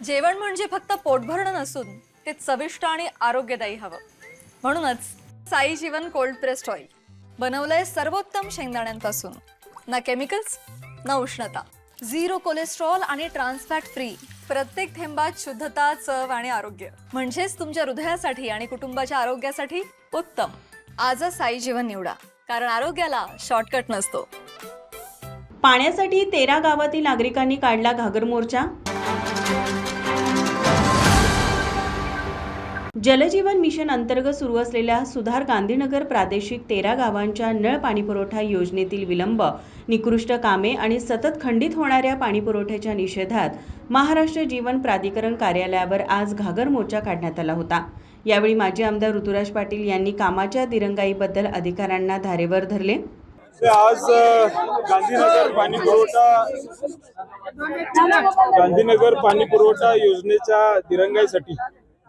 जेवण म्हणजे फक्त पोटभरणं नसून ते चविष्ट आणि आरोग्यदायी हवं. म्हणूनच साई जीवन कोल्ड प्रेस्ड ऑइल बनवलंय सर्वोत्तम शेंगदाण्यांपासून. ना केमिकल्स ना उष्णता, झिरो कोलेस्ट्रॉल आणि ट्रान्स फॅट फ्री. प्रत्येक थेंबात शुद्धता, चव आणि आरोग्य. म्हणजेच तुमच्या हृदयासाठी आणि कुटुंबाच्या आरोग्यासाठी उत्तम. आजच साई जीवन निवडा, कारण आरोग्याला शॉर्टकट नसतो. पाण्यासाठी 13 गावातील नागरिकांनी काढला घागर मोर्चा. जलजीवन मिशन अंतर्गत सुरू असलेल्या सुधार गांधीनगर प्रादेशिक 13 गावांच्या नळ पाणीपुरवठा योजनेतील विलंब, निकृष्ट कामे आणि सतत खंडित होणाऱ्या पाणीपुरवठ्याच्या निषेधात महाराष्ट्र जीवन प्राधिकरण कार्यालयावर आज घागर मोर्चा काढण्यात आला होता. यावेळी माजी आमदार ऋतुराज पाटील यांनी कामाच्या दिरंगाईबद्दल अधिकाऱ्यांना धारेवर धरले. आज गांधीनगर पाणी पुरवठा योजनेच्या दिरंगाईसाठी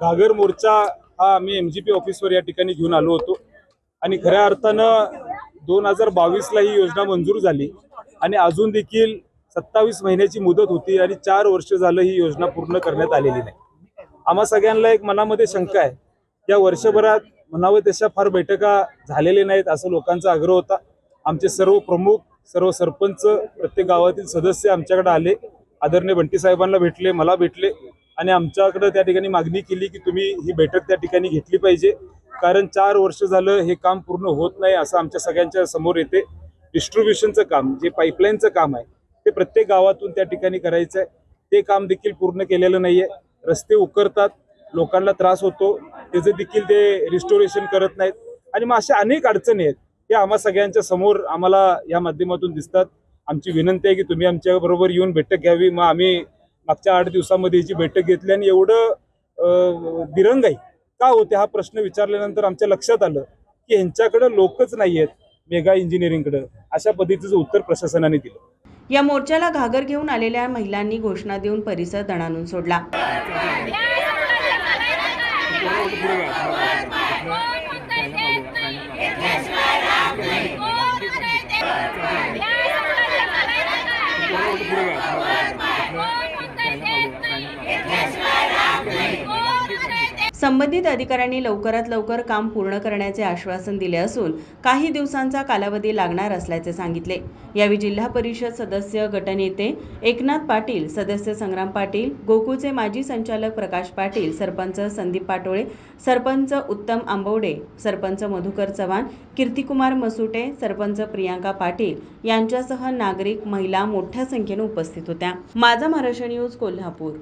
घागर मोर्चा हा आम्ही MGP ऑफिसवर या ठिकाणी घेऊन आलो होतो. आणि खऱ्या अर्थानं 2022ला ही योजना मंजूर झाली आणि अजून देखील 27 महिन्याची मुदत होती आणि 4 वर्ष झालं ही योजना पूर्ण करण्यात आलेली नाही. आम्हा सगळ्यांना एक मनामध्ये शंका आहे, या वर्षभरात म्हणावं तशा फार बैठका झालेल्या नाहीत असं लोकांचा आग्रह होता. आमचे सर्व प्रमुख, सर्व सरपंच, प्रत्येक गावातील सदस्य आमच्याकडे आले, आदरणीय बंटी साहेबांना भेटले, मला भेटले आणि आमच्याकडे त्या ठिकाणी मागणी केली की तुम्ही ही बैठक त्या ठिकाणी घेतली पाहिजे, कारण 4 वर्ष झालं हे काम पूर्ण होत नाही असं आमच्या सगळ्यांच्या समोर येते. डिस्ट्रीब्युशनचं काम, जे पाईपलाईनचं काम आहे ते प्रत्येक गावातून त्या ठिकाणी करायचं आहे, ते काम देखील पूर्ण केलेलं नाहीये. रस्ते उकरतात, लोकांना त्रास होतो, त्याचं देखील ते रिस्टोरेशन करत नाहीत आणि मग अशा अनेक अडचणी आहेत हे आम्हा सगळ्यांच्या समोर आम्हाला या माध्यमातून दिसतात. आमची विनंती आहे की तुम्ही आमच्या बरोबर येऊन बैठक घ्यावी. मग आम्ही मागच्या 8 दिवसामध्ये याची बैठक घेतली आणि एवढं दिरंगाई का होते हा प्रश्न विचारल्यानंतर आमच्या लक्षात आलं की ह्यांच्याकडे लोकच नाही आहेत मेगा इंजिनिअरिंगकडे. अशा पद्धतीचं उत्तर प्रशासनाने दिलं. या मोर्चाला घागर घेऊन आलेल्या महिलांनी घोषणा देऊन परिसर दणाणून सोडला. संबंधित अधिकाऱ्यांनी लवकरात लवकर काम पूर्ण करण्याचे आश्वासन दिले असून काही दिवसांचा कालावधी लागणार असल्याचे सांगितले. यावेळी जिल्हा परिषद सदस्य गटनेते एकनाथ पाटील, सदस्य संग्राम पाटील, गोकुळचे माजी संचालक प्रकाश पाटील, सरपंच संदीप पाटोळे, सरपंच उत्तम आंबवडे, सरपंच मधुकर चव्हाण, कीर्तिकुमार मसुटे, सरपंच प्रियांका पाटील यांच्यासह नागरिक, महिला मोठ्या संख्येने उपस्थित होत्या. माझा महाराष्ट्र न्यूज, कोल्हापूर.